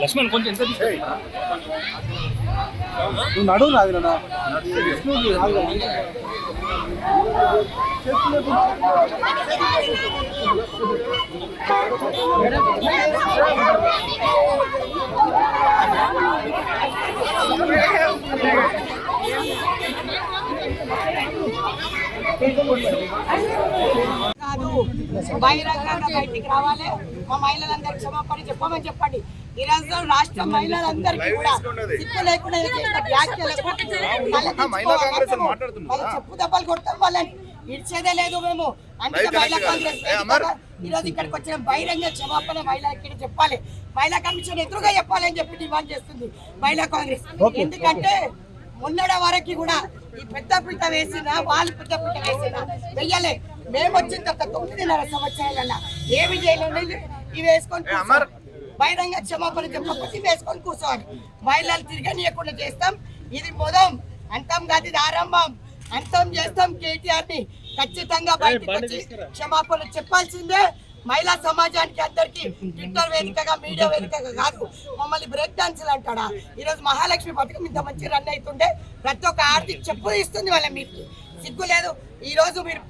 లక్ష్మణ్ కొంచెం ఎంత నువ్వు నడువు నాది కాదు బహిరంగంగా బయటికి రావాలి. మా మహిళలందరికీ క్షమాపణ చెప్పమని చెప్పండి. ఈ రోజు రాష్ట్ర మహిళలందరికీ కూడా సిగ్గు లేకుండా చెప్పు దెబ్బలు కొడతాం, వాళ్ళని ఇడ్చేదే లేదు. మేము అందుకే మహిళా కాంగ్రెస్ ఈ రోజు ఇక్కడికి వచ్చిన బహిరంగ క్షమాపణ మహిళలకి చెప్పాలి, మహిళా కమిషన్ ఎదురుగా చెప్పాలని చెప్పి డిమాండ్ చేస్తుంది మహిళా కాంగ్రెస్. ఎందుకంటే మొన్నటి వరకు కూడా ఈ పెద్ద పీట వేసిన వాళ్ళు పెద్ద పీట వేసిన వెయ్యలే. మేము వచ్చిన తర్వాత 9.5 సంవత్సరాలన్నా ఏమి చేయలేదు. ఇవి వేసుకొని బహిరంగ క్షమాపణ చెప్పకపోతే వేసుకొని కూర్చోవాలి. మహిళలు తిరగనీయకుండా చేస్తాం. ఇది మొదం, అంతం కాదు, ఇది ఆరంభం. అంతం చేస్తాం. కేటీఆర్ ని ఖచ్చితంగా బయటకు వచ్చి క్షమాపణ చెప్పాల్సిందే. మహిళా సమాజానికి అందరికి ట్విట్టర్ వేదికగా, మీడియా వేదికగా కాదు. మమ్మల్ని బ్రేక్ డాన్సులు అంటాడా? ఈరోజు మహాలక్ష్మి పథకం ఇంత మంచి రన్ అవుతుండే ప్రతి ఒక్క ఆర్థిక చెప్పు ఇస్తుంది వాళ్ళ. మీకు సిగ్గు లేదు. ఈ రోజు మీరు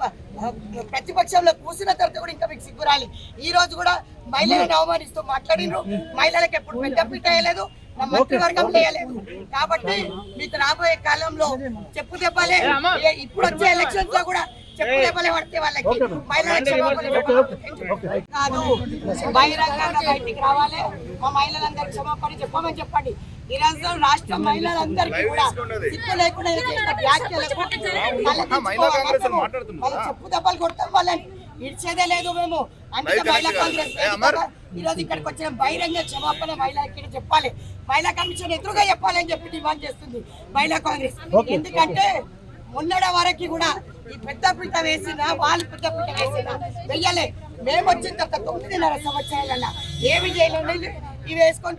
ప్రతిపక్షంలో కూర్చున్న తర్వాత కూడా ఇంకా మీకు సిగ్గు రాలి. ఈ రోజు కూడా మహిళలను అవమానిస్తూ మాట్లాడినరు. మహిళలకు ఎప్పుడు పెద్ద పీట వేయలేదు, నా మంత్రివర్గం వేయలేదు. కాబట్టి మీకు రాబోయే కాలంలో చెప్పు దెబ్బలే. ఇప్పుడు వచ్చే ఎలక్షన్స్ లో కూడా చెప్పు దెబ్బలే పడితే వాళ్ళకి కాదు. బహిరంగంగా బయటికి రావాలి. మా మహిళలందరికీ క్షమాపణ చెప్పమని చెప్పండి. ఈ రోజు రాష్ట్ర మహిళలందరికీ కూడా సిగ్గు లేకుండా చెప్పు దెబ్బలు కొడతాం, వాళ్ళని ఇడ్చేదే లేదు. మేము అందుకే మహిళా కాంగ్రెస్ ఈ రోజు ఇక్కడికి వచ్చిన బహిరంగ క్షమాపణ మహిళలకి చెప్పాలి, మహిళా కమిషన్ ఎదురుగా చెప్పాలని చెప్పి డిమాండ్ చేస్తుంది మహిళా కాంగ్రెస్. ఎందుకంటే మొన్నటి వరకు కూడా ఈ పెద్ద పీట వేసిన వాళ్ళు పెద్ద పీట వేసిన వెయ్యలే. మేము వచ్చిన తర్వాత 9.5 సంవత్సరాలన్నా ఏమి చేయలేదు. ఇవి వేసుకొని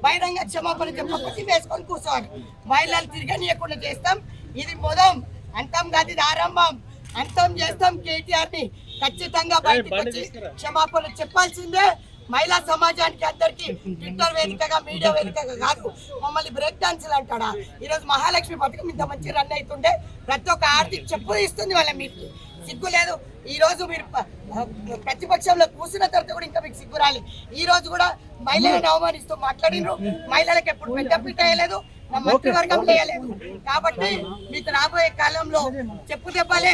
బహిరంగ క్షమాపణ చెప్పకపోతే వేసుకొని కూర్చోవాలి. మహిళలు తిరగనీయకుండా చేస్తాం. ఇది మొదం, అంతం కాదు, ఇది ఆరంభం. అంతం చేస్తాం. కేటీఆర్ ని ఖచ్చితంగా బయటకు వచ్చి క్షమాపణ చెప్పాల్సిందే. మహిళా సమాజానికి అందరికి ట్విట్టర్ వేదికగా, మీడియా వేదికగా కాదు. మమ్మల్ని బ్రేక్ డాన్సులు అంటాడా? ఈరోజు మహాలక్ష్మి పథకం ఇంత మంచి రన్ అవుతుండే ప్రతి ఒక్క ఆర్థిక చెప్పు ఇస్తుంది వాళ్ళ. మీకు సిగ్గు లేదు. ఈ రోజు మీరు ప్రతిపక్షంలో కూర్చున్న తర్వాత కూడా ఇంకా మీకు సిగ్గు రాలి. ఈ రోజు కూడా మహిళలను అవమానిస్తూ మాట్లాడినరు. మహిళలకు ఎప్పుడు పెద్ద పీట వేయలేదు, నా మంత్రివర్గం వేయలేదు. కాబట్టి మీకు రాబోయే కాలంలో చెప్పు దెబ్బలే.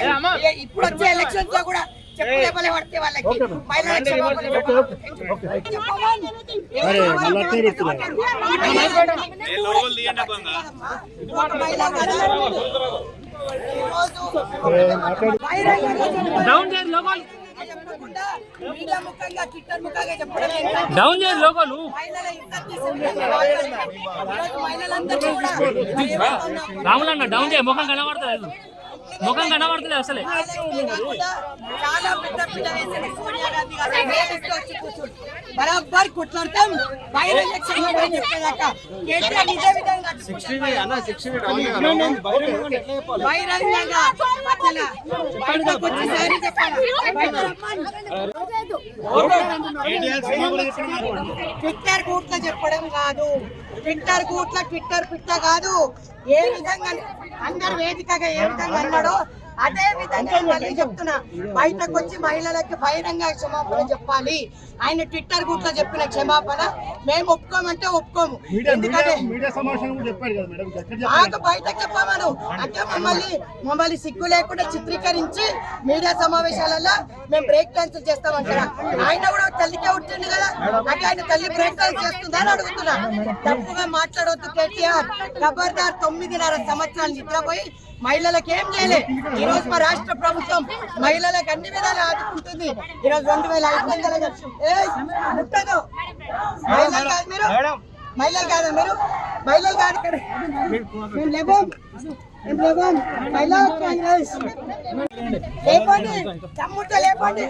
ఇప్పుడు వచ్చే ఎలక్షన్స్ లో కూడా చెప్పు దెబ్బలే పడితే వాళ్ళకి రాములన్న డౌన్ చేయ ముఖం కనబడతలేదు, ముఖం కనబడతలేదు అసలే. చాలా పెద్ద పిల్ల వేసిన సోనియా గాంధీ గారు వచ్చి కూర్చుంది. బరాబర్ కొట్లాడతాం. బహిరంగ ట్విట్టర్ కూట్ల చెప్పడం కాదు, ట్విట్టర్ కూట్ల ట్విట్టర్ పిట్ట కాదు. ఏ విధంగా అందరు వేదికగా ఏ విధంగా అన్నాడో అదే విధంగా మళ్ళీ చెప్తున్నా, బయటకు వచ్చి మహిళలకు బహిరంగ క్షమాపణ చెప్పాలి. ఆయన ట్విట్టర్ గ్రూప్లో చెప్పిన క్షమాపణ మేము ఒప్పుకోమంటే ఒప్పుకోము. ఎందుకంటే బయటకు చెప్పామను అంటే మమ్మల్ని సిగ్గు లేకుండా చిత్రీకరించి మీడియా సమావేశాలలో మేము బ్రేక్ డాన్స్ చేస్తామంటారా? ఆయన కూడా తల్లికే ఉంటుంది కదా, అంటే ఆయన తల్లి బ్రేక్ డాన్స్ చేస్తుందా అని అడుగుతున్నా. తప్పుగా మాట్లాడవద్దు కేటీఆర్. ఖబర్దార్. 9.5 సంవత్సరాలు నిద్రపోయి మహిళలకు ఏం చేయలే. ఈ రోజు మా రాష్ట్ర ప్రభుత్వం మహిళలకు అన్ని విధాలు ఆదుకుంటుంది. ఈ రోజు 2500 ముట్టదు. మహిళలు కాదు మీరు, మహిళలు కాదా మీరు, మహిళలు కాదు. ఇక్కడ మేము లేవం, మహిళా కాంగ్రెస్ లేపండి, తమ్ముడితో లేపండి.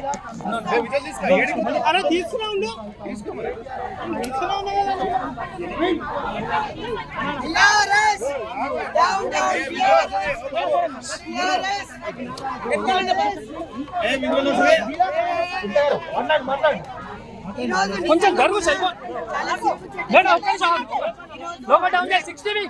కొంచెం గడువు లోపల డౌన్ చేసి 60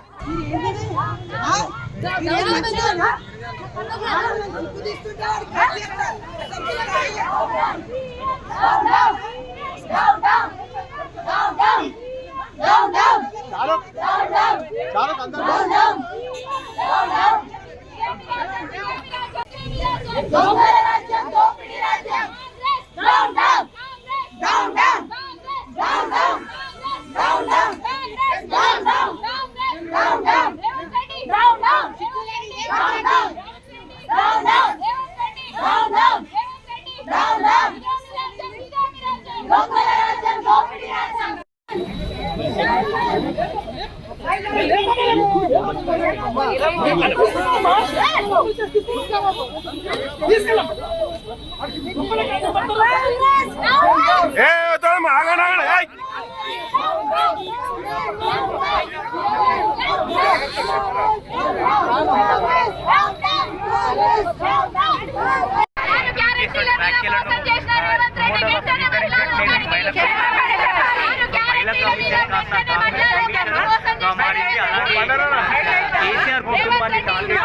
కేసీఆర్ కుటుంబాన్ని టార్గెట్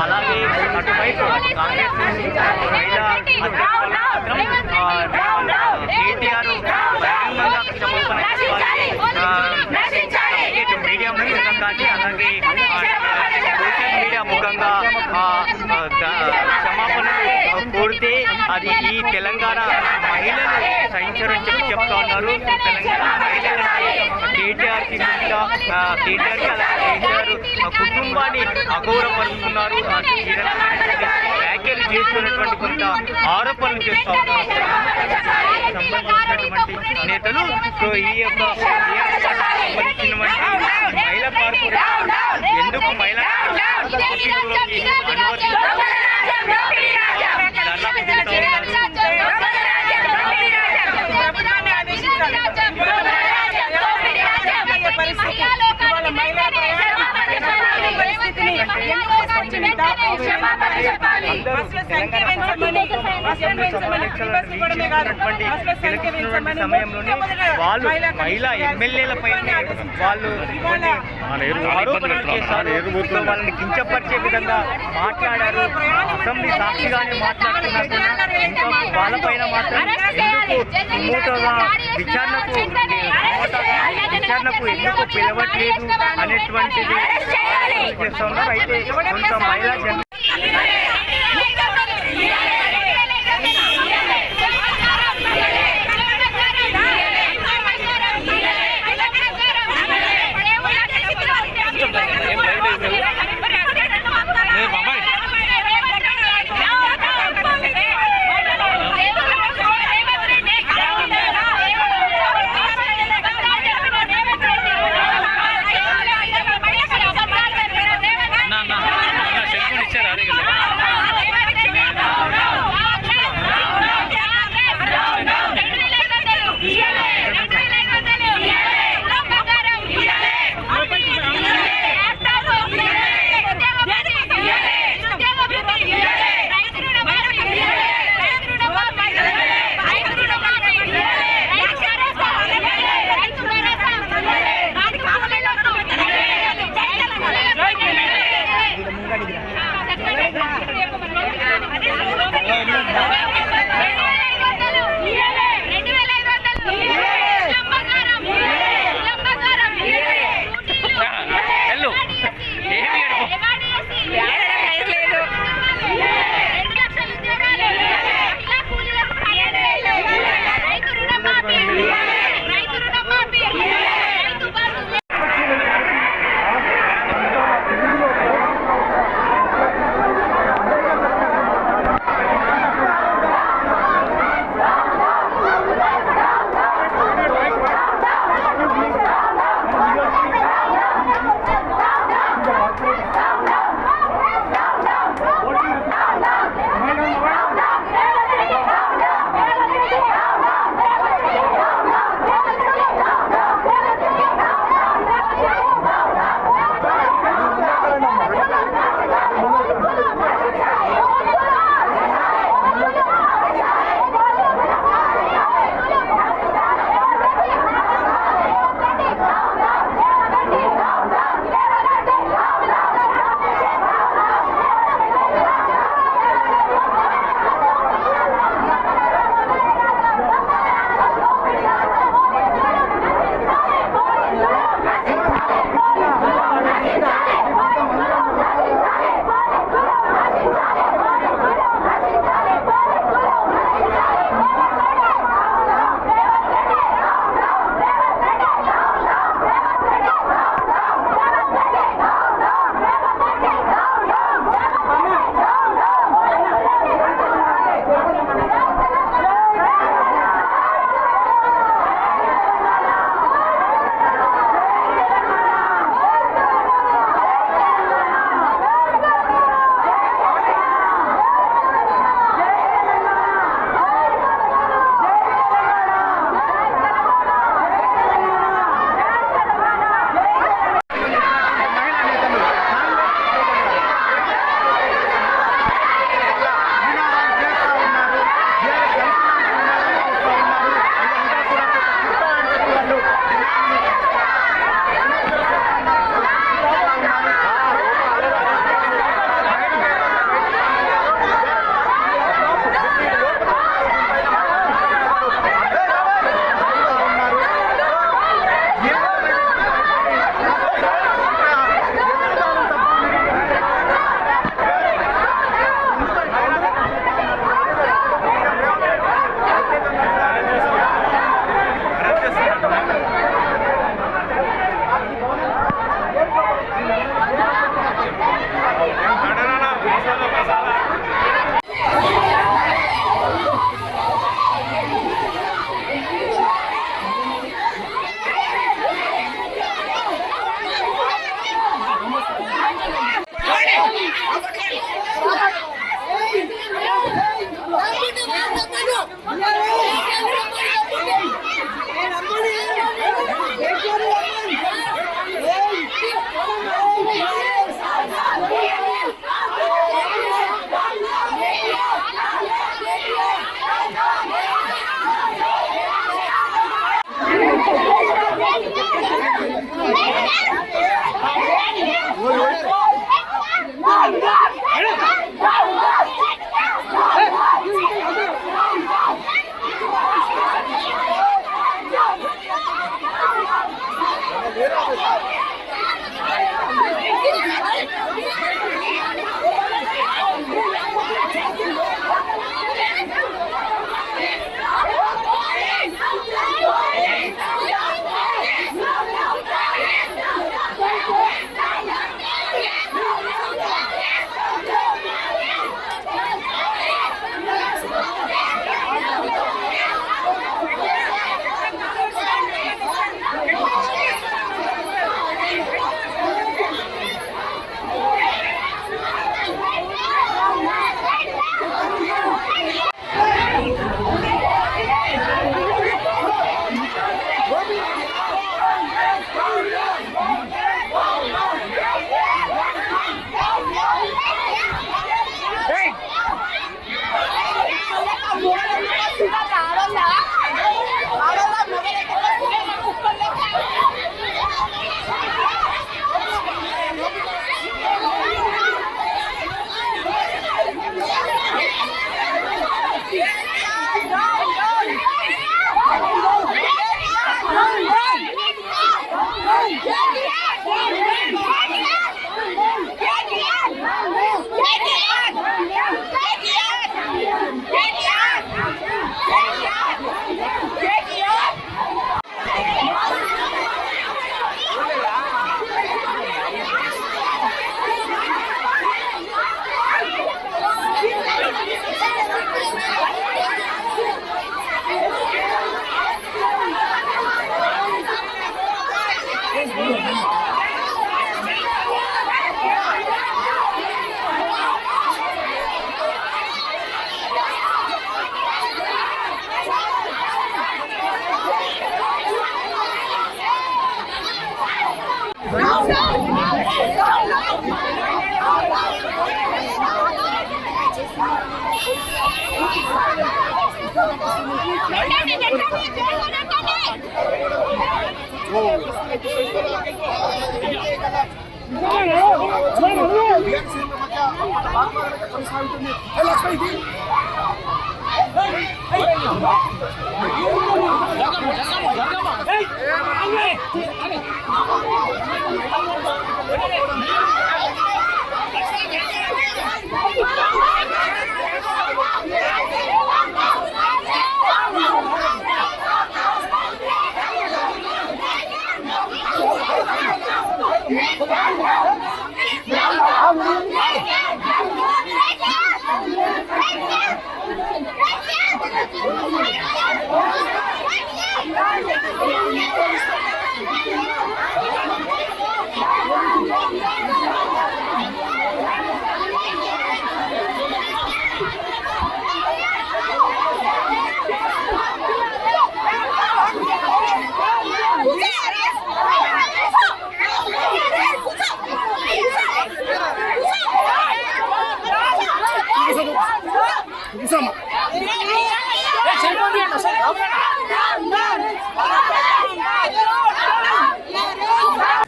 అలాగే అటువైపు కాంగ్రెస్ కేటీఆర్ మీడియా ముఖంగా కానీ అలాగే సోషల్ మీడియా ముఖంగా క్షమాపణలు కోరితే అది ఈ తెలంగాణ మహిళలు సహించరని చెప్తా ఉన్నారు. తెలంగాణ మహిళలను కేటీఆర్కి అలాగే కేటీఆర్ కుటుంబాన్ని అగౌరవపరుస్తున్నారు. వ్యాఖ్యలు చేస్తున్నటువంటి కొంత ఆరోపణలు చేస్తూ ఉన్నారు సంబంధించినటువంటి నేతలు. సో ఈ యొక్క సంబంధించినటువంటి మహిళా కార్పొరేషన్ ఎందుకు మహిళా అనుమతించారు సమయంలోనే వాళ్ళు మహిళా ఎమ్మెల్యేల పైన వాళ్ళు ఆరోపణలు చేశారు. వాళ్ళని కించపరిచే విధంగా మాట్లాడారు. అసెంబ్లీ సాక్షిగానే మాట్లాడుతున్నారు. ఇంకా వాళ్ళపైన మాత్రం విచారణకు ఎందుకు పిలవట్లేదు అనేటువంటిది చేస్తా ఉన్నారు. అయితే కొంత మహిళా ఇచ్చారా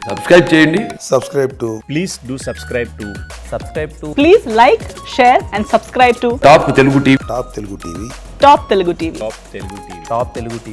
సబ్స్క్రైబ్ చేయండి. subscribe to Please do subscribe to Please like, share and subscribe to top Telugu TV. Top Telugu TV. Top Telugu TV. Top Telugu TV. Top Telugu TV.